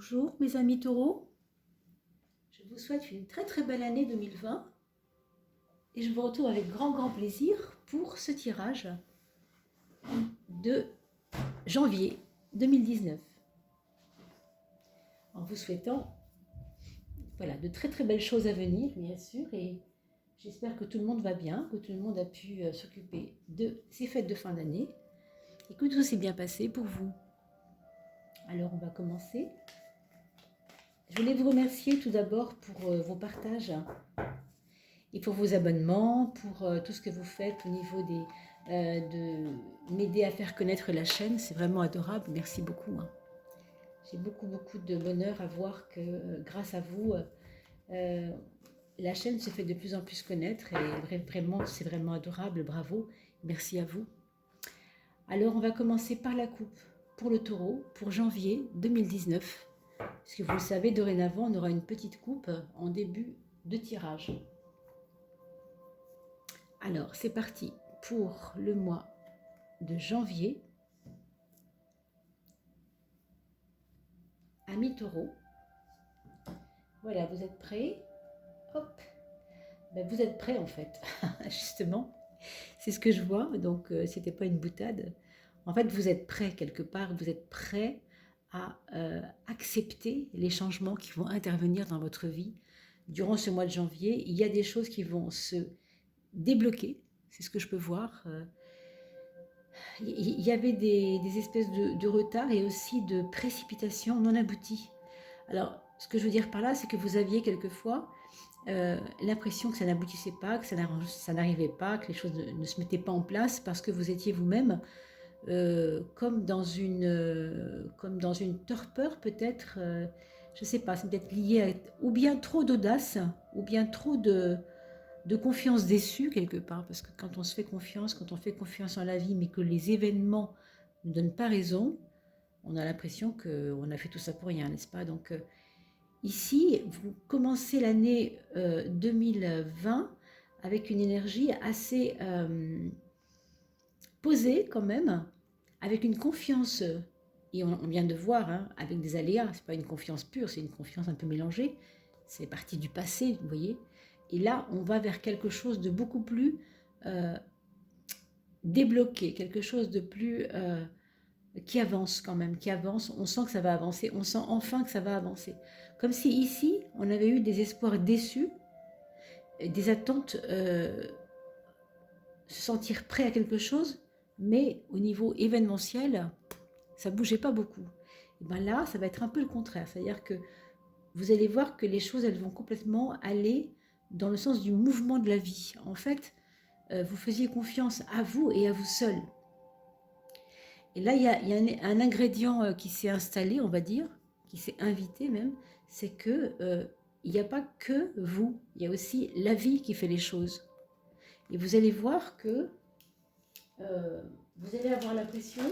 Bonjour mes amis taureaux, je vous souhaite une très très belle année 2020 et je vous retrouve avec grand plaisir pour ce tirage de janvier 2019 en vous souhaitant de très belles choses à venir bien sûr, et j'espère que tout le monde va bien, que tout le monde a pu s'occuper de ces fêtes de fin d'année et que tout s'est bien passé pour vous. Alors on va commencer. Je voulais vous remercier tout d'abord pour vos partages et pour vos abonnements, pour tout ce que vous faites au niveau de m'aider à faire connaître la chaîne. C'est vraiment adorable, merci beaucoup. J'ai beaucoup de bonheur à voir que grâce à vous, la chaîne se fait de plus en plus connaître et vraiment, c'est vraiment adorable, bravo, merci à vous. Alors on va commencer par la coupe pour le taureau, pour janvier 2019. Parce que vous le savez, dorénavant, on aura une petite coupe en début de tirage. Alors, c'est parti pour le mois de janvier. Amis taureaux. Voilà, vous êtes prêts? Hop. Ben, vous êtes prêts en fait, justement. C'est ce que je vois, donc c'était pas une boutade. En fait, vous êtes prêts quelque part, vous êtes prêts à accepter les changements qui vont intervenir dans votre vie. Durant ce mois de janvier, il y a des choses qui vont se débloquer, c'est ce que je peux voir. Il y avait des espèces de retard et aussi de précipitations non abouties. Alors, ce que je veux dire par là, c'est que vous aviez quelquefois l'impression que ça n'aboutissait pas, que ça n'arrivait pas, que les choses ne se mettaient pas en place parce que vous étiez vous-même comme dans une torpeur peut-être, je ne sais pas, c'est peut-être lié à ou bien trop d'audace, ou bien trop de confiance déçue quelque part, parce que quand on se fait confiance, quand on fait confiance en la vie, mais que les événements ne donnent pas raison, on a l'impression qu'on a fait tout ça pour rien, n'est-ce pas? Donc ici, vous commencez l'année 2020 avec une énergie assez posée quand même, avec une confiance, et on vient de voir, hein, avec des aléas, c'est pas une confiance pure, c'est une confiance un peu mélangée, c'est parti du passé, vous voyez. Et là, on va vers quelque chose de beaucoup plus débloqué, quelque chose de plus qui avance quand même, qui avance. On sent que ça va avancer, on sent enfin que ça va avancer. Comme si ici, on avait eu des espoirs déçus, des attentes, se sentir prêt à quelque chose, mais au niveau événementiel, ça bougeait pas beaucoup. Et bien là, ça va être un peu le contraire, c'est-à-dire que vous allez voir que les choses, elles vont complètement aller dans le sens du mouvement de la vie. En fait, vous faisiez confiance à vous et à vous seul. Et là, il y a un ingrédient qui s'est installé, on va dire, qui s'est invité même, c'est que il n'y a pas que vous, il y a aussi la vie qui fait les choses. Et vous allez voir que vous allez avoir l'impression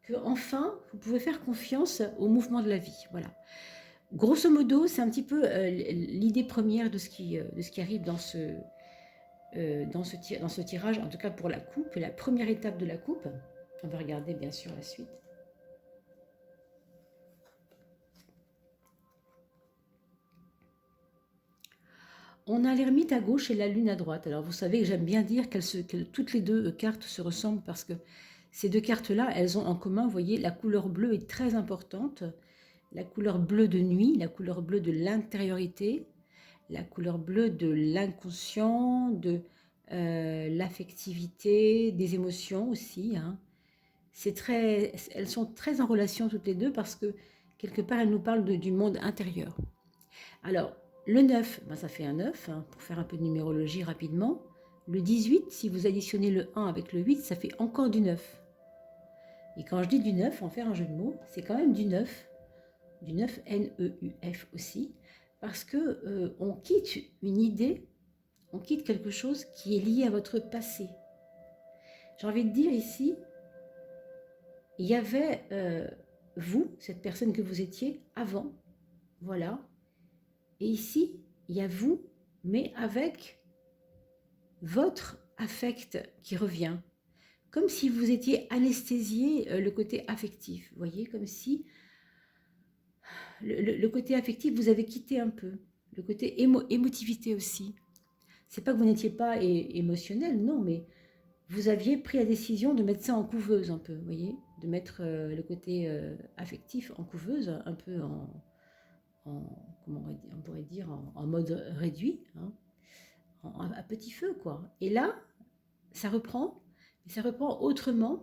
que enfin, vous pouvez faire confiance au mouvement de la vie. Voilà. Grosso modo, c'est un petit peu l'idée première de ce qui arrive dans ce tirage, en tout cas pour la coupe, la première étape de la coupe. On va regarder bien sûr la suite. On a l'ermite à gauche et la lune à droite. Alors vous savez que j'aime bien dire que toutes les deux cartes se ressemblent parce que ces deux cartes-là, elles ont en commun, vous voyez, la couleur bleue est très importante. La couleur bleue de nuit, la couleur bleue de l'intériorité, la couleur bleue de l'inconscient, de l'affectivité, des émotions aussi. Hein. Elles sont très en relation toutes les deux parce que quelque part, elles nous parlent du monde intérieur. Alors, le 9, ben ça fait un 9, hein, pour faire un peu de numérologie rapidement. Le 18, si vous additionnez le 1 avec le 8, ça fait encore du 9. Et quand je dis du 9, en faire un jeu de mots, c'est quand même du 9 N-E-U-F aussi, parce que on quitte une idée, on quitte quelque chose qui est lié à votre passé. J'ai envie de dire ici, il y avait vous, cette personne que vous étiez avant, voilà, et ici, il y a vous, mais avec votre affect qui revient, comme si vous étiez anesthésié le côté affectif, vous voyez, comme si le côté affectif, vous avez quitté un peu. Le côté émotivité aussi. C'est pas que vous n'étiez pas émotionnel, non, mais vous aviez pris la décision de mettre ça en couveuse un peu, vous voyez, de mettre le côté affectif en couveuse, un peu comment on pourrait dire, en mode réduit, hein, à petit feu, quoi. Et là, ça reprend, et ça reprend autrement,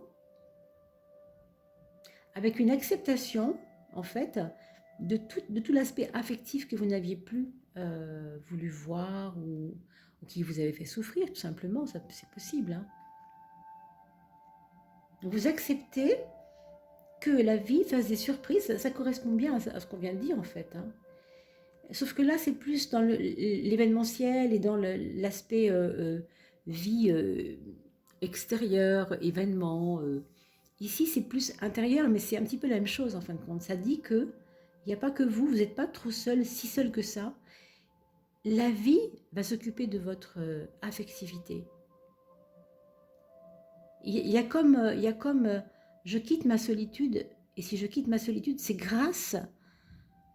avec une acceptation, en fait, de tout l'aspect affectif que vous n'aviez plus voulu voir ou qui vous avait fait souffrir, tout simplement, ça, c'est possible. Hein. Vous acceptez que la vie fasse des surprises, ça correspond bien à ce qu'on vient de dire, en fait. Hein. Sauf que là, c'est plus dans l'événementiel et dans l'aspect vie extérieure, événement. Ici, c'est plus intérieur, mais c'est un petit peu la même chose en fin de compte. Ça dit que il n'y a pas que vous, vous n'êtes pas trop seul, si seul que ça. La vie va s'occuper de votre affectivité. Il y a comme je quitte ma solitude, et si je quitte ma solitude, c'est grâce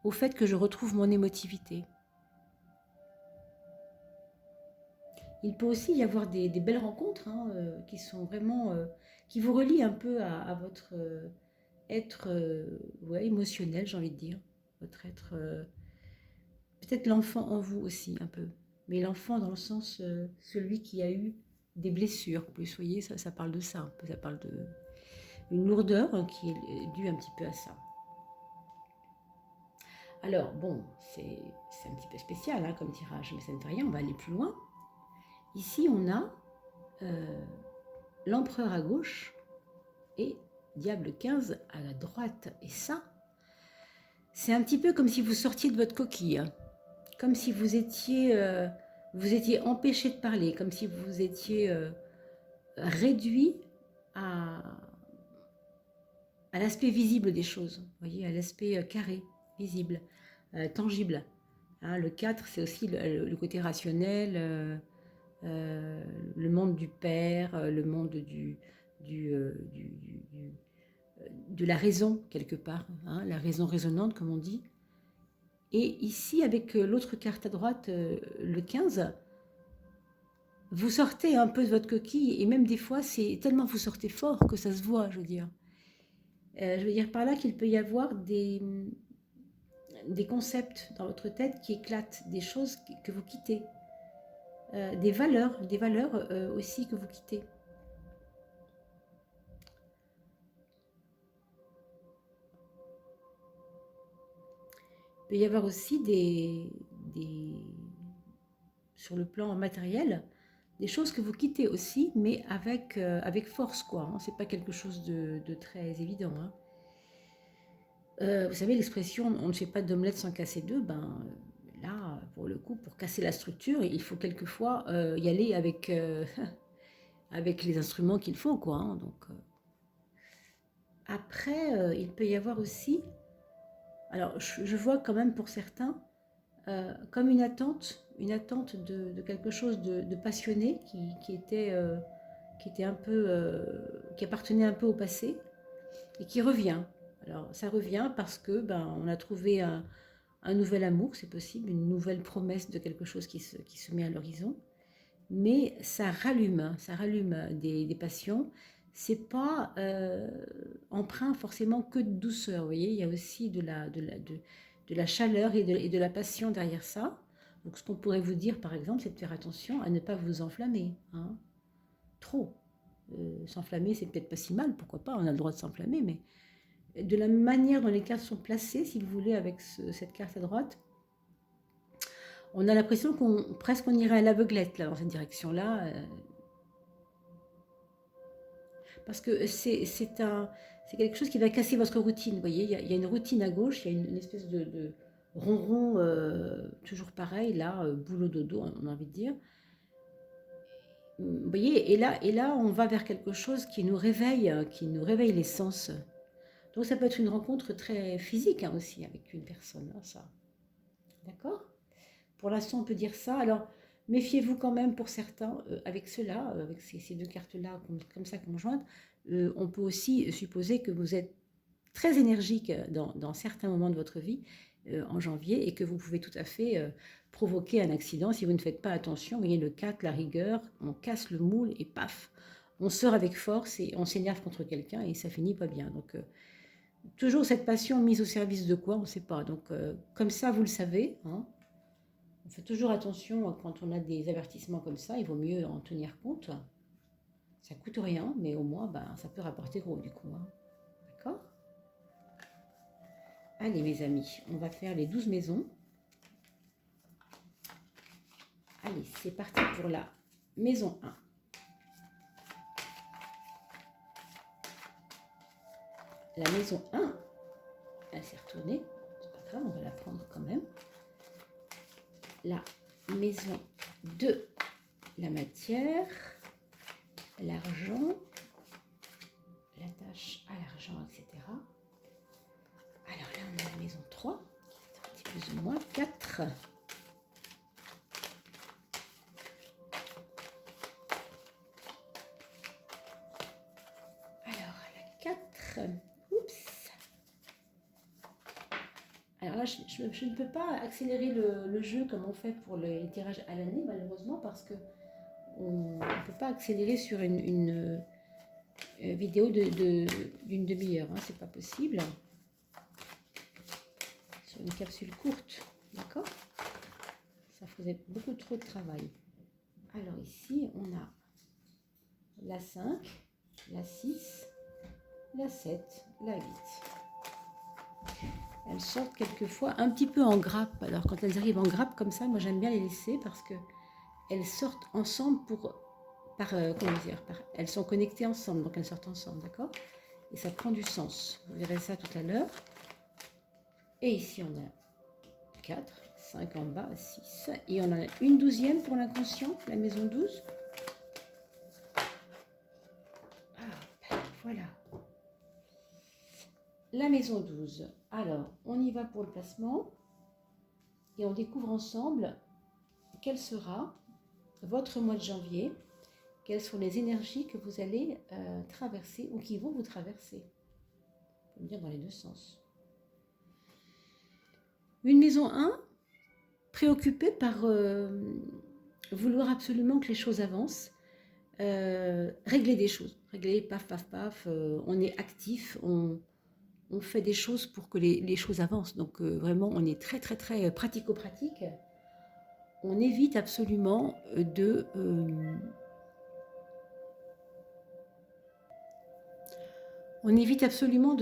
au fait que je retrouve mon émotivité. Il peut aussi y avoir des belles rencontres hein, qui sont vraiment, qui vous relient un peu à votre être ouais, émotionnel, j'ai envie de dire. Votre être, peut-être l'enfant en vous aussi un peu. Mais l'enfant dans le sens, celui qui a eu des blessures. Vous voyez, ça parle de ça. Ça parle de une lourdeur hein, qui est due un petit peu à ça. Alors, bon, c'est un petit peu spécial hein, comme tirage, mais ça ne fait rien, on va aller plus loin. Ici, on a l'empereur à gauche et diable 15 à la droite. Et ça, c'est un petit peu comme si vous sortiez de votre coquille, hein. Comme si vous étiez empêché de parler, comme si vous étiez réduit à, à l'aspect visible des choses, vous voyez, à l'aspect carré, visible, tangible. Hein, le 4, c'est aussi le côté rationnel, le monde du père, le monde de la raison, quelque part, hein, la raison résonante, comme on dit. Et ici, avec l'autre carte à droite, le 15, vous sortez un peu de votre coquille, et même des fois, c'est tellement vous sortez fort que ça se voit, je veux dire. Je veux dire par là qu'il peut y avoir des concepts dans votre tête qui éclatent, des choses que vous quittez, des valeurs aussi que vous quittez. Il peut y avoir aussi sur le plan matériel, des choses que vous quittez aussi, mais avec force, quoi. Hein. C'est pas quelque chose de très évident. Hein. Vous savez, l'expression « on ne fait pas d'omelette sans casser deux », ben là, pour le coup, pour casser la structure, il faut quelquefois y aller avec, avec les instruments qu'il faut, quoi. Hein. Donc, après, il peut y avoir aussi, alors je vois quand même pour certains, comme une attente de quelque chose de passionné qui était un peu, qui appartenait un peu au passé et qui revient. Alors ça revient parce que ben, on a trouvé un nouvel amour, c'est possible, une nouvelle promesse de quelque chose qui se met à l'horizon, mais ça rallume des passions. C'est pas empreint forcément que de douceur, vous voyez, il y a aussi de la chaleur et de la passion derrière ça. Donc ce qu'on pourrait vous dire par exemple, c'est de faire attention à ne pas vous enflammer, hein, trop. S'enflammer, c'est peut-être pas si mal, pourquoi pas, on a le droit de s'enflammer, mais de la manière dont les cartes sont placées, si vous voulez, avec cette carte à droite, on a l'impression qu'on presque on irait à l'aveuglette là dans cette direction-là, parce que c'est quelque chose qui va casser votre routine. Vous voyez, il y a une routine à gauche, il y a une espèce de ronron toujours pareil là, boulot dodo, on a envie de dire. Vous voyez, et là, on va vers quelque chose qui nous réveille les sens. Donc ça peut être une rencontre très physique hein, aussi avec une personne, hein, ça. D'accord? Pour l'instant, on peut dire ça. Alors, méfiez-vous quand même pour certains avec cela, ces deux cartes-là comme ça conjointes. On peut aussi supposer que vous êtes très énergique dans certains moments de votre vie en janvier et que vous pouvez tout à fait provoquer un accident si vous ne faites pas attention. Vous voyez, le 4, la rigueur, on casse le moule et paf, on sort avec force et on s'énerve contre quelqu'un et ça finit pas bien. Donc, toujours cette passion mise au service de quoi, on ne sait pas. Donc, comme ça, vous le savez, hein, on fait toujours attention quand on a des avertissements comme ça, il vaut mieux en tenir compte. Ça coûte rien, mais au moins, ben, ça peut rapporter gros du coup. Hein. D'accord? Allez, mes amis, on va faire les 12 maisons. Allez, c'est parti pour la maison 1. La maison 1, elle s'est retournée. C'est pas grave, on va la prendre quand même. La maison 2, la matière, l'argent, l'attache à l'argent, etc. Alors là, on a la maison 3, qui est plus ou moins 4. Alors, la 4, oups. Alors là, je ne peux pas accélérer le jeu comme on fait pour les tirages à l'année, malheureusement, parce que on ne peut pas accélérer sur une vidéo d'une demi-heure, hein, c'est pas possible. Sur une capsule courte, d'accord? Ça faisait beaucoup trop de travail. Alors ici, on a la 5, la 6, la 7, la 8. Elles sortent quelquefois un petit peu en grappe. Alors quand elles arrivent en grappe comme ça, moi j'aime bien les laisser parce que elles sortent ensemble elles sont connectées ensemble, donc elles sortent ensemble, d'accord? Et ça prend du sens. Vous verrez ça tout à l'heure. Et ici on a 4, 5 en bas, 6. Et on a une 12e pour l'inconscient, la maison 12. Ah, voilà. La maison 12. Alors, on y va pour le placement. Et on découvre ensemble quel sera votre mois de janvier. Quelles sont les énergies que vous allez traverser ou qui vont vous traverser. On peut dire dans les deux sens. Une maison 1, préoccupée par vouloir absolument que les choses avancent, régler des choses, régler paf paf paf, on est actif, on fait des choses pour que les choses avancent. Donc vraiment, on est très très très pratico-pratique. On évite absolument de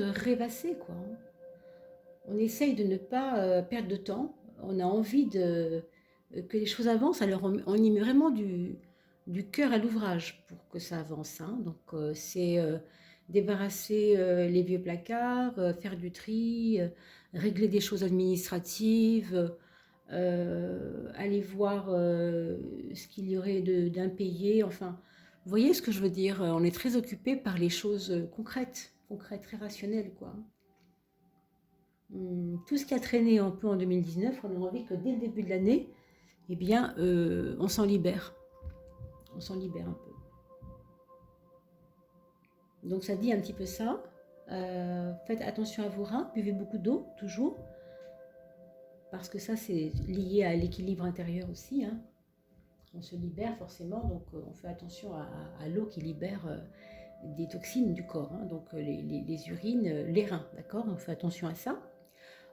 rêvasser, quoi. On essaye de ne pas perdre de temps. On a envie que les choses avancent. Alors on y met vraiment du cœur à l'ouvrage pour que ça avance. Hein. Donc c'est débarrasser les vieux placards, faire du tri, régler des choses administratives, aller voir ce qu'il y aurait d'impayé. Enfin, vous voyez ce que je veux dire? On est très occupé par les choses concrètes, très rationnelles, quoi. Tout ce qui a traîné un peu en 2019, on a envie que dès le début de l'année, eh bien, on s'en libère. On s'en libère un peu. Donc ça dit un petit peu ça. Faites attention à vos reins, buvez beaucoup d'eau, toujours. Parce que ça, c'est lié à l'équilibre intérieur aussi. Hein. On se libère forcément, donc on fait attention à l'eau qui libère des toxines du corps. Hein. Donc les urines, les reins, d'accord? On fait attention à ça.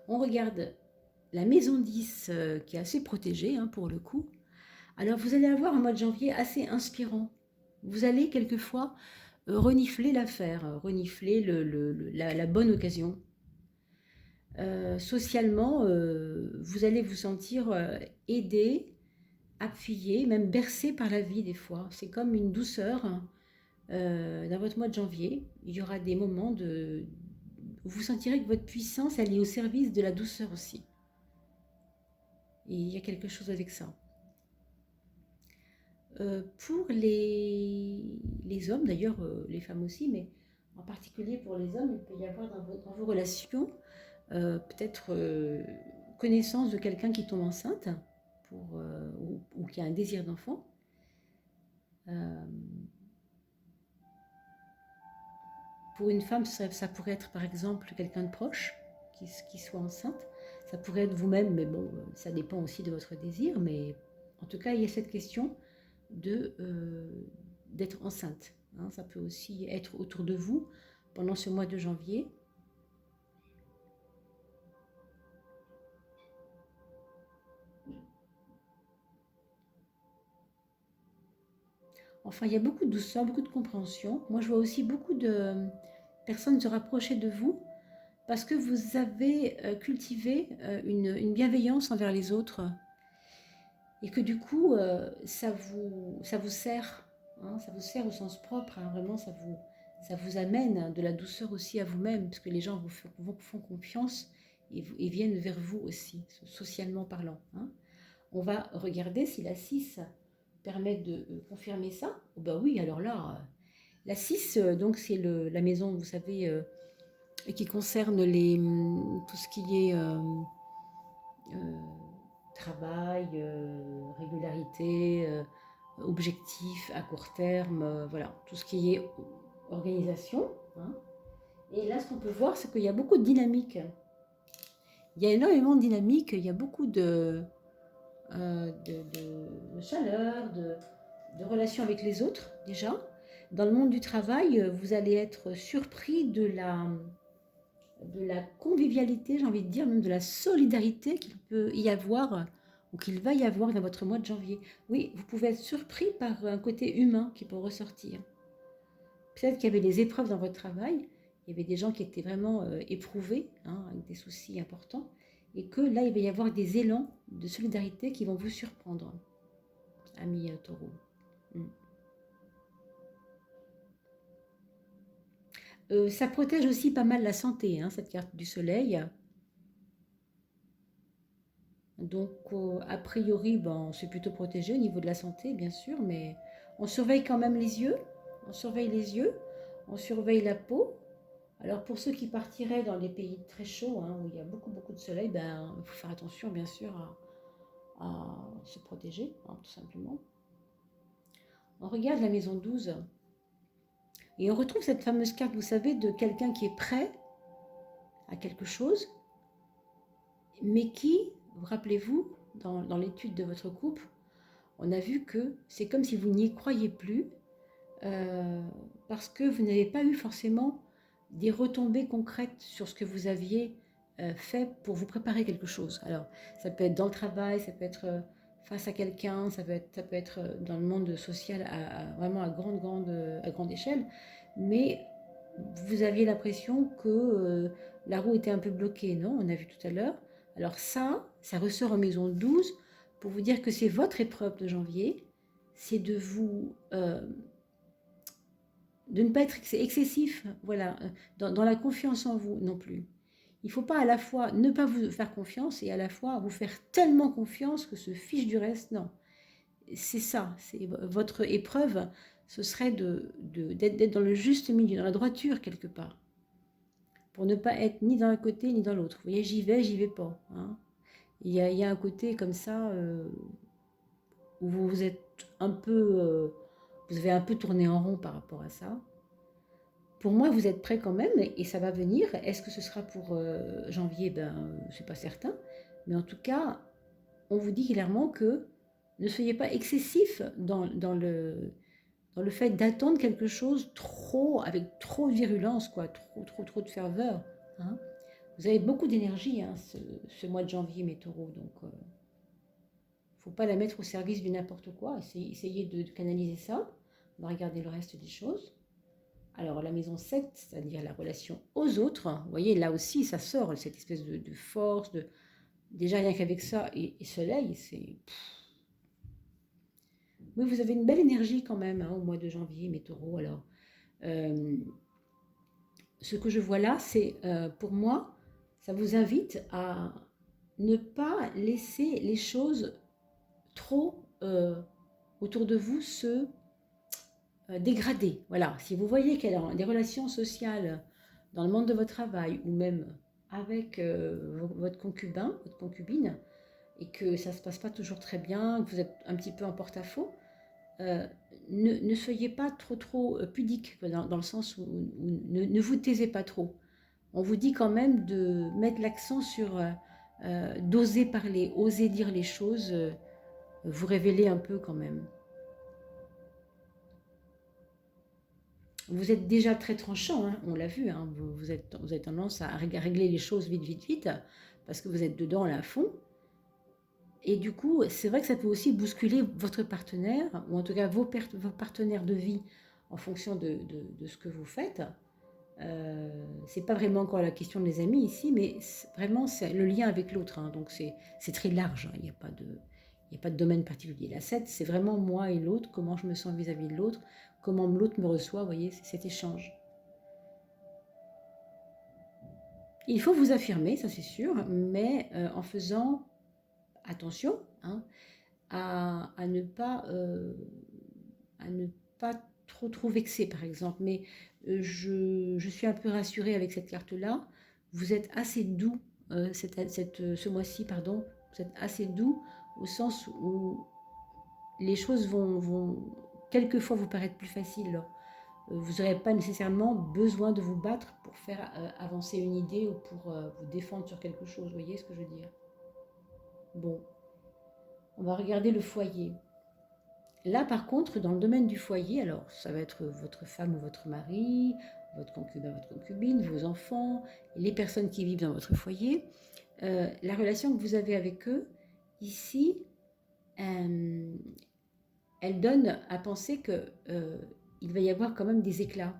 On regarde la maison 10 qui est assez protégée hein, pour le coup. Alors vous allez avoir un mois de janvier assez inspirant. Vous allez quelquefois renifler l'affaire, renifler la bonne occasion. Socialement, vous allez vous sentir aidé, appuyé, même bercé par la vie des fois. C'est comme une douceur. Dans votre mois de janvier, il y aura des moments où vous sentirez que votre puissance, elle est au service de la douceur aussi. Et il y a quelque chose avec ça. Pour les hommes, d'ailleurs les femmes aussi, mais en particulier pour les hommes, il peut y avoir dans vos relations peut-être connaissance de quelqu'un qui tombe enceinte ou qui a un désir d'enfant. Pour une femme, ça pourrait être par exemple quelqu'un de proche qui soit enceinte. Ça pourrait être vous-même, mais bon, ça dépend aussi de votre désir. Mais en tout cas, il y a cette question d'être enceinte. Hein. Ça peut aussi être autour de vous pendant ce mois de janvier. Enfin, il y a beaucoup de douceur, beaucoup de compréhension. Moi, je vois aussi beaucoup de personnes se rapprocher de vous parce que vous avez cultivé une bienveillance envers les autres et que du coup, ça vous sert, hein, ça vous sert au sens propre, hein, vraiment, ça vous amène de la douceur aussi à vous-même, parce que les gens vous font confiance et viennent vers vous aussi, socialement parlant. Hein. On va regarder si la 6 permet de confirmer ça. Oh bah oui, alors là, la 6, donc c'est la maison, vous savez, qui concerne tout ce qui est travail, régularité, objectif à court terme, voilà, tout ce qui est organisation. Hein. Et là, ce qu'on peut voir, c'est qu'il y a beaucoup de dynamique. Il y a énormément de dynamique, il y a beaucoup de chaleur, de relations avec les autres, déjà. Dans le monde du travail, vous allez être surpris de la convivialité, j'ai envie de dire, même de la solidarité qu'il peut y avoir ou qu'il va y avoir dans votre mois de janvier. Oui, vous pouvez être surpris par un côté humain qui peut ressortir. Peut-être qu'il y avait des épreuves dans votre travail, il y avait des gens qui étaient vraiment éprouvés, hein, avec des soucis importants, et que là, il va y avoir des élans de solidarité qui vont vous surprendre, ami taureau. Ça protège aussi pas mal la santé, hein, cette carte du soleil. Donc, a priori, ben, c'est plutôt protégé au niveau de la santé, bien sûr, mais on surveille quand même les yeux. On surveille les yeux, on surveille la peau. Alors, pour ceux qui partiraient dans les pays très chauds, hein, où il y a beaucoup, beaucoup de soleil, ben, il faut faire attention, bien sûr, à se protéger, hein, tout simplement. On regarde la maison 12 et on retrouve cette fameuse carte, vous savez, de quelqu'un qui est prêt à quelque chose, mais qui, rappelez-vous, dans l'étude de votre couple, on a vu que c'est comme si vous n'y croyez plus, parce que vous n'avez pas eu forcément des retombées concrètes sur ce que vous aviez fait pour vous préparer quelque chose. Alors, ça peut être dans le travail, ça peut être face à quelqu'un, ça peut être dans le monde social vraiment à grande échelle, mais vous aviez l'impression que la roue était un peu bloquée, non? On a vu tout à l'heure. Alors ça ressort en maison 12 pour vous dire que c'est votre épreuve de janvier, c'est de ne pas être excessif, voilà, dans la confiance en vous non plus. Il ne faut pas à la fois ne pas vous faire confiance et à la fois vous faire tellement confiance que se fiche du reste, non. C'est ça, c'est votre épreuve, ce serait d'être dans le juste milieu, dans la droiture quelque part, pour ne pas être ni d'un côté ni dans l'autre. Vous voyez, j'y vais pas. Hein. Il y a un côté comme ça où vous êtes un peu, vous avez un peu tourné en rond par rapport à ça. Pour moi, vous êtes prêt quand même et ça va venir. Est-ce que ce sera pour janvier? Ben, c'est pas certain. Mais en tout cas, on vous dit clairement que ne soyez pas excessif dans le fait d'attendre quelque chose avec trop de virulence, quoi, trop de ferveur. Hein. Vous avez beaucoup d'énergie hein, ce mois de janvier, mes taureaux, donc il ne faut pas la mettre au service du n'importe quoi. Essayez de canaliser ça. On va regarder le reste des choses. Alors la maison 7, c'est-à-dire la relation aux autres, vous voyez, là aussi, ça sort, cette espèce de force, déjà rien qu'avec ça, et soleil, c'est... Oui, vous avez une belle énergie quand même hein, au mois de janvier, mes taureaux. Alors, ce que je vois là, c'est pour moi, ça vous invite à ne pas laisser les choses trop autour de vous se dégrader. Voilà, si vous voyez qu'il y a des relations sociales dans le monde de votre travail ou même avec votre concubin, votre concubine, et que ça ne se passe pas toujours très bien, que vous êtes un petit peu en porte-à-faux, euh, ne soyez pas trop pudique, dans le sens où ne vous taisez pas trop. On vous dit quand même de mettre l'accent sur d'oser parler, oser dire les choses, vous révéler un peu quand même. Vous êtes déjà très tranchant, hein, on l'a vu, hein, vous avez tendance à régler les choses vite, parce que vous êtes dedans là à fond. Et du coup, c'est vrai que ça peut aussi bousculer votre partenaire, ou en tout cas vos partenaires de vie, en fonction de ce que vous faites. C'est pas vraiment encore la question des amis ici, mais vraiment c'est le lien avec l'autre, hein, donc c'est très large, hein, il n'y a pas de domaine particulier. La 7, c'est vraiment moi et l'autre, comment je me sens vis-à-vis de l'autre, comment l'autre me reçoit, vous voyez, c'est cet échange. Il faut vous affirmer, ça c'est sûr, mais en faisant attention, hein, à ne pas trop vexer, par exemple. Mais je suis un peu rassurée avec cette carte-là. Vous êtes assez doux ce mois-ci, pardon. Vous êtes assez doux au sens où les choses vont quelquefois vous paraître plus faciles. Vous n'aurez pas nécessairement besoin de vous battre pour faire avancer une idée ou pour vous défendre sur quelque chose. Vous voyez ce que je veux dire? Bon, on va regarder le foyer. Là, par contre, dans le domaine du foyer, alors ça va être votre femme ou votre mari, votre concubin, votre concubine, vos enfants, les personnes qui vivent dans votre foyer, la relation que vous avez avec eux, ici, elle donne à penser que il va y avoir quand même des éclats.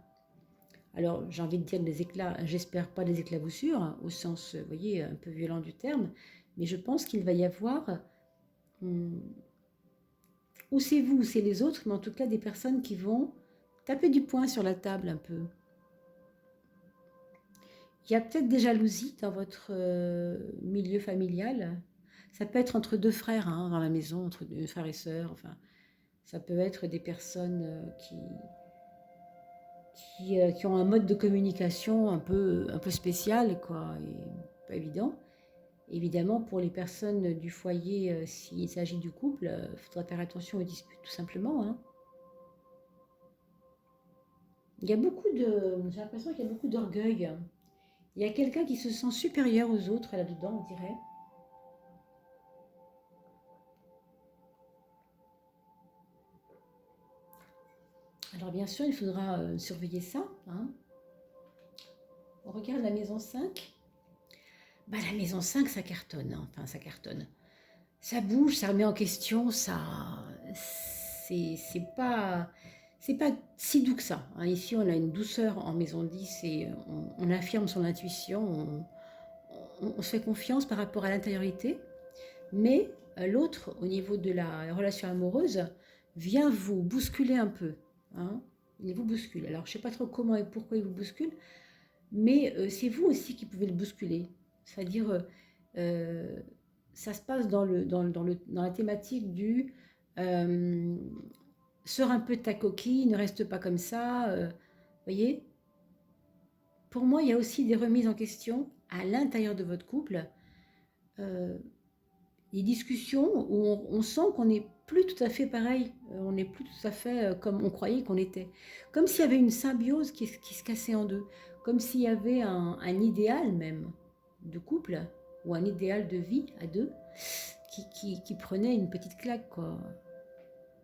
Alors, j'ai envie de dire des éclats, j'espère pas des éclaboussures, hein, au sens, vous voyez, un peu violent du terme, mais je pense qu'il va y avoir, ou c'est vous ou c'est les autres, mais en tout cas des personnes qui vont taper du poing sur la table un peu. Il y a peut-être des jalousies dans votre milieu familial. Ça peut être entre deux frères, hein, dans la maison, entre deux frères et sœurs. Enfin, ça peut être des personnes qui ont un mode de communication un peu spécial, quoi, et pas évident. Évidemment, pour les personnes du foyer, s'il s'agit du couple, il faudra faire attention aux disputes, tout simplement, hein. Il y a j'ai l'impression qu'il y a beaucoup d'orgueil. Il y a quelqu'un qui se sent supérieur aux autres là-dedans, on dirait. Alors bien sûr, il faudra surveiller ça, hein. On regarde la maison 5. Bah, la maison 5, ça cartonne, hein. Enfin, ça cartonne. Ça bouge, ça remet en question, ça... C'est pas... C'est pas si doux que ça, hein. Ici, on a une douceur en maison 10 et on affirme son intuition, on se fait confiance par rapport à l'intériorité. Mais l'autre, au niveau de la relation amoureuse, vient vous bousculer un peu, hein. Il vous bouscule. Alors, je ne sais pas trop comment et pourquoi il vous bouscule, mais c'est vous aussi qui pouvez le bousculer. C'est-à-dire, euh, ça se passe dans la thématique du sors un peu de ta coquille, ne reste pas comme ça. Voyez, pour moi, il y a aussi des remises en question à l'intérieur de votre couple. Euh, des discussions où on sent qu'on n'est plus tout à fait pareil, on n'est plus tout à fait comme on croyait qu'on était. Comme s'il y avait une symbiose qui se cassait en deux, comme s'il y avait un idéal même de couple, ou un idéal de vie à deux, qui prenait une petite claque, quoi.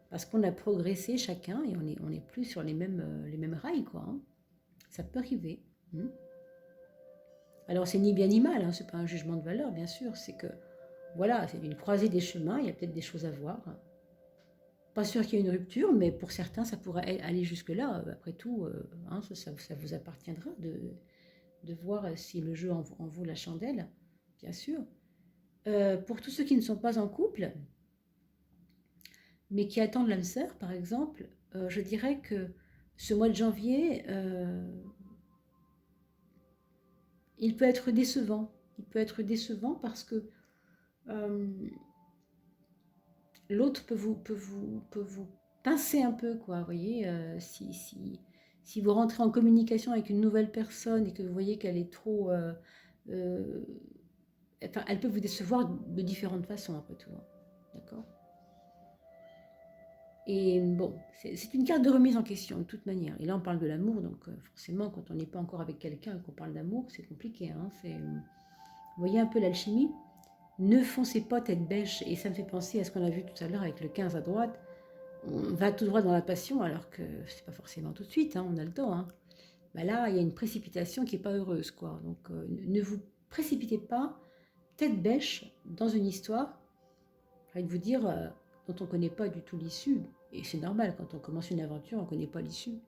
Parce qu'on a progressé chacun et on est plus sur les mêmes rails, quoi, hein. Ça peut arriver. Alors c'est ni bien ni mal, hein, c'est pas un jugement de valeur, bien sûr, c'est que voilà, c'est une croisée des chemins, il y a peut-être des choses à voir. Pas sûr qu'il y ait une rupture, mais pour certains, ça pourrait aller jusque-là. Après tout, hein, ça vous appartiendra de voir si le jeu en vaut la chandelle, bien sûr. Pour tous ceux qui ne sont pas en couple, mais qui attendent l'âme sœur, par exemple, je dirais que ce mois de janvier, il peut être décevant. Il peut être décevant parce que euh, l'autre peut vous pincer un peu, quoi. Vous voyez, si vous rentrez en communication avec une nouvelle personne et que vous voyez qu'elle est trop... euh, enfin, elle peut vous décevoir de différentes façons, après tout, hein. D'accord? Et bon, c'est une carte de remise en question de toute manière. Et là, on parle de l'amour, donc forcément, quand on n'est pas encore avec quelqu'un et qu'on parle d'amour, c'est compliqué. Hein, vous voyez un peu l'alchimie? Ne foncez pas tête bêche. Et ça me fait penser à ce qu'on a vu tout à l'heure avec le 15 à droite. On va tout droit dans la passion, alors que c'est pas forcément tout de suite, hein, on a le temps. Hein. Bah là, il y a une précipitation qui n'est pas heureuse, quoi. Donc, ne vous précipitez pas tête bêche dans une histoire, j'ai envie de vous dire, dont on ne connaît pas du tout l'issue. Et c'est normal, quand on commence une aventure, on ne connaît pas l'issue.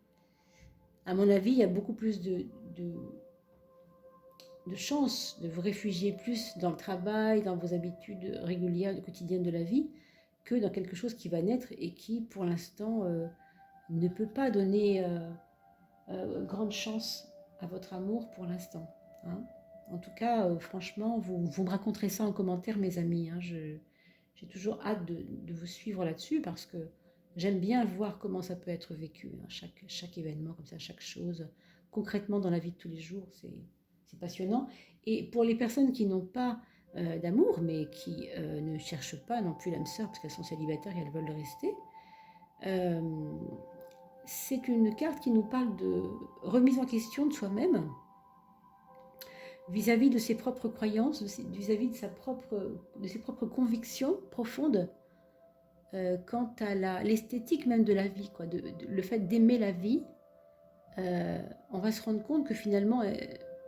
À mon avis, il y a beaucoup plus de chances de vous réfugier plus dans le travail, dans vos habitudes régulières, quotidiennes de la vie, que dans quelque chose qui va naître et qui, pour l'instant, ne peut pas donner grande chance à votre amour pour l'instant. Hein. En tout cas, franchement, vous me raconterez ça en commentaire, mes amis. Hein. J'ai toujours hâte de vous suivre là-dessus parce que j'aime bien voir comment ça peut être vécu. Hein. Chaque événement, comme ça, chaque chose, concrètement dans la vie de tous les jours, c'est passionnant. Et pour les personnes qui n'ont pas d'amour, mais qui ne cherchent pas non plus l'âme sœur parce qu'elles sont célibataires et elles veulent le rester, euh, c'est une carte qui nous parle de remise en question de soi-même vis-à-vis de ses propres croyances, vis-à-vis de ses propres convictions profondes quant à l'esthétique même de la vie, quoi, le fait d'aimer la vie. On va se rendre compte que finalement,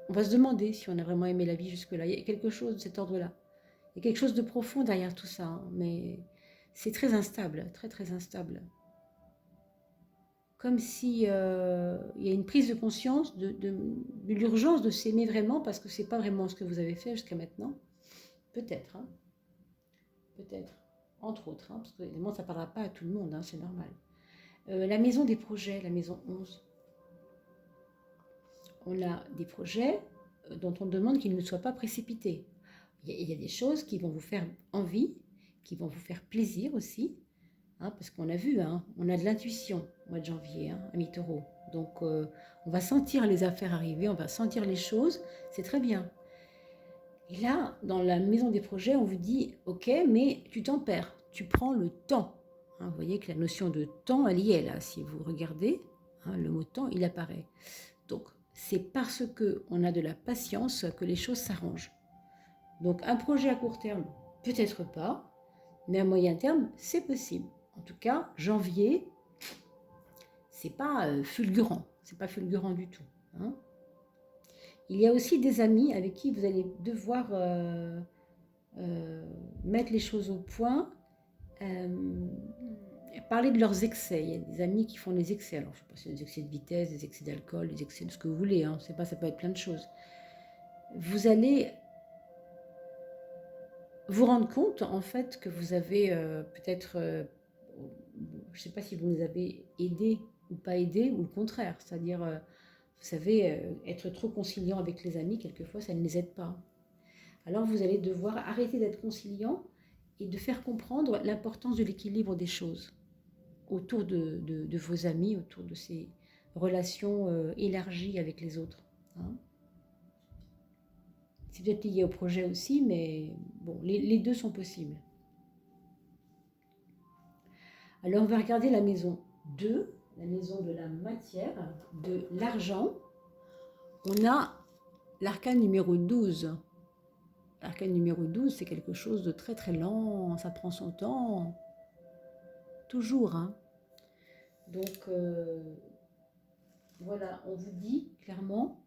on va se demander si on a vraiment aimé la vie jusque-là. Il y a quelque chose de cet ordre-là. Il y a quelque chose de profond derrière tout ça, hein, mais c'est très instable, très très instable. Comme si il y a une prise de conscience de l'urgence de s'aimer vraiment parce que c'est pas vraiment ce que vous avez fait jusqu'à maintenant. Peut-être, hein, peut-être, entre autres, hein, parce que évidemment ça ne parlera pas à tout le monde, hein, c'est normal. La maison des projets, la maison 11. On a des projets dont on demande qu'ils ne soient pas précipités. Il y a des choses qui vont vous faire envie, qui vont vous faire plaisir aussi, hein, parce qu'on a vu, hein, on a de l'intuition au mois de janvier, hein, ami taureau. Donc on va sentir les affaires arriver, on va sentir les choses, c'est très bien. Et là, dans la maison des projets, on vous dit, ok, mais tu t'en perds, tu prends le temps. Hein, vous voyez que la notion de temps, elle y est là. Si vous regardez, hein, le mot temps, il apparaît. Donc, c'est parce qu'on a de la patience que les choses s'arrangent. Donc, un projet à court terme, peut-être pas, mais à moyen terme, c'est possible. En tout cas, janvier, c'est pas fulgurant, c'est pas fulgurant du tout. Hein. Il y a aussi des amis avec qui vous allez devoir mettre les choses au point, parler de leurs excès. Il y a des amis qui font des excès. Alors, je ne sais pas si c'est des excès de vitesse, des excès d'alcool, des excès de ce que vous voulez. Hein. C'est pas, ça peut être plein de choses. Vous allez vous rendre compte, en fait, que vous avez peut-être, je ne sais pas si vous nous avez aidés ou pas aidés, ou le contraire. C'est-à-dire, vous savez, être trop conciliant avec les amis, quelquefois, ça ne les aide pas. Alors, vous allez devoir arrêter d'être conciliant et de faire comprendre l'importance de l'équilibre des choses autour de vos amis, autour de ces relations élargies avec les autres. Hein. C'est peut-être lié au projet aussi, mais bon, les deux sont possibles. Alors, on va regarder la maison 2, la maison de la matière, de l'argent. On a l'arcane numéro 12. L'arcane numéro 12, c'est quelque chose de très très lent, ça prend son temps, toujours. Hein. Donc, voilà, on vous dit clairement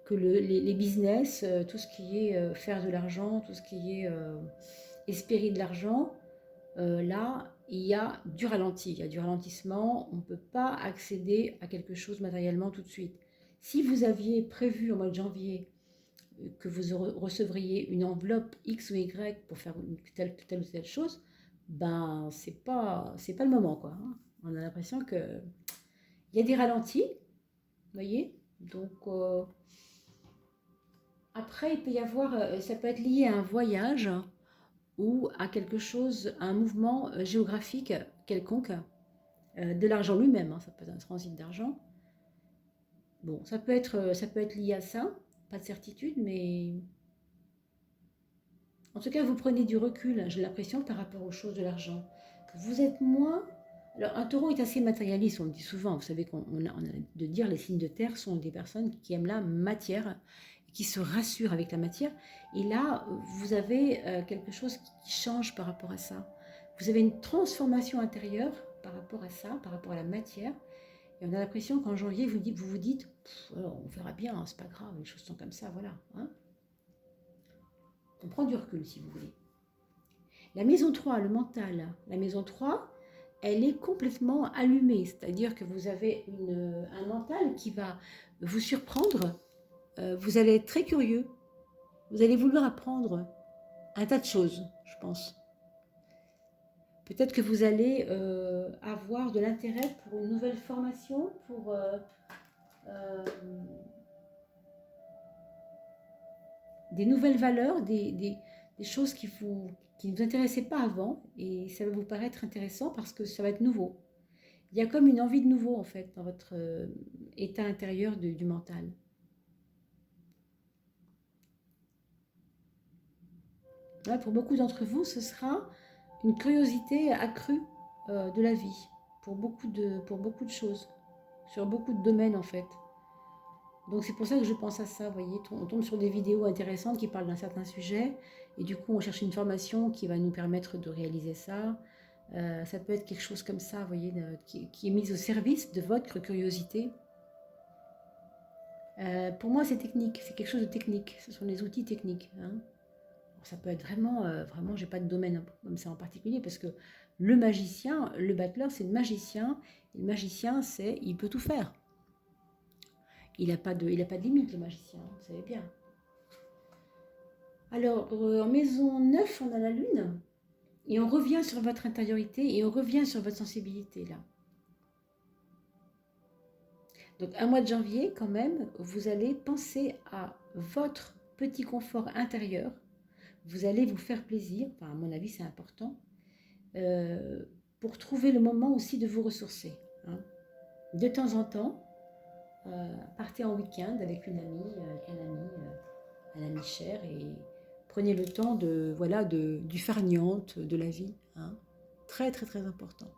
que les business, tout ce qui est faire de l'argent, tout ce qui est espérer de l'argent, là, il y a du ralenti, il y a du ralentissement, on ne peut pas accéder à quelque chose matériellement tout de suite. Si vous aviez prévu au mois de janvier que vous recevriez une enveloppe X ou Y pour faire telle ou telle chose, ben c'est pas le moment, quoi. Hein. On a l'impression que il y a des ralentis, vous voyez. Donc après, il peut y avoir, ça peut être lié à un voyage ou à quelque chose, à un mouvement géographique quelconque, de l'argent lui-même, hein, ça peut être un transit d'argent. Bon, ça peut être lié à ça, pas de certitude, mais en tout cas, vous prenez du recul, j'ai l'impression, par rapport aux choses de l'argent. Vous êtes moins Alors, un taureau est assez matérialiste, on le dit souvent. Vous savez qu'on a de dire les signes de terre sont des personnes qui aiment la matière, qui se rassurent avec la matière. Et là, vous avez quelque chose qui change par rapport à ça. Vous avez une transformation intérieure par rapport à ça, par rapport à la matière. Et on a l'impression qu'en janvier, vous vous dites, on verra bien, hein, c'est pas grave, les choses sont comme ça, voilà. Hein. On prend du recul, si vous voulez. La maison 3, le mental, la maison 3, elle est complètement allumée, c'est-à-dire que vous avez un mental qui va vous surprendre, vous allez être très curieux, vous allez vouloir apprendre un tas de choses, je pense. Peut-être que vous allez avoir de l'intérêt pour une nouvelle formation, pour des nouvelles valeurs, des choses qui ne vous intéressaient pas avant, et ça va vous paraître intéressant parce que ça va être nouveau. Il y a comme une envie de nouveau, en fait, dans votre état intérieur du mental. Ouais, pour beaucoup d'entre vous, ce sera une curiosité accrue de la vie, pour beaucoup de choses, sur beaucoup de domaines, en fait. Donc c'est pour ça que je pense à ça, vous voyez, on tombe sur des vidéos intéressantes qui parlent d'un certain sujet, et du coup on cherche une formation qui va nous permettre de réaliser ça. Ça peut être quelque chose comme ça, vous voyez, qui est mise au service de votre curiosité. Pour moi c'est technique, c'est quelque chose de technique, ce sont des outils techniques. Hein. Ça peut être vraiment, j'ai pas de domaine comme ça en particulier, parce que le magicien, le battleur c'est le magicien, et le magicien il peut tout faire. Il n'a pas de limite, le magicien, vous savez bien. Alors, en maison 9, on a la lune. Et on revient sur votre intériorité et on revient sur votre sensibilité, là. Donc, un mois de janvier, quand même, vous allez penser à votre petit confort intérieur. Vous allez vous faire plaisir. Enfin, à mon avis, c'est important. Pour trouver le moment aussi de vous ressourcer. Hein. De temps en temps, partez en week-end avec une amie, un ami cher, et prenez le temps du farniente de la vie. Hein. Très, très, très important.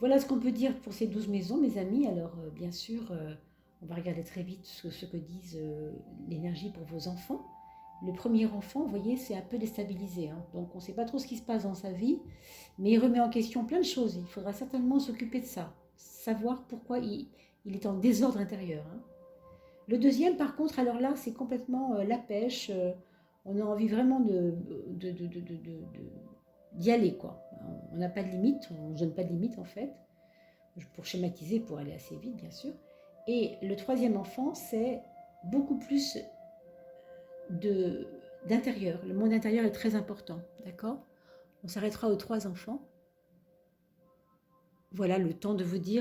Voilà ce qu'on peut dire pour ces 12 maisons, mes amis. Alors, bien sûr, on va regarder très vite ce que disent l'énergie pour vos enfants. Le premier enfant, vous voyez, c'est un peu déstabilisé. Hein. Donc, on ne sait pas trop ce qui se passe dans sa vie, mais il remet en question plein de choses. Il faudra certainement s'occuper de ça. Savoir pourquoi il est en désordre intérieur. Hein. Le deuxième, par contre, alors là, c'est complètement la pêche. On a envie vraiment d'y aller, quoi. On n'a pas de limite, on ne donne pas de limite, en fait, pour schématiser, pour aller assez vite, bien sûr. Et le troisième enfant, c'est beaucoup plus d'intérieur. Le monde intérieur est très important, d'accord? On s'arrêtera aux 3 enfants. Voilà le temps de vous dire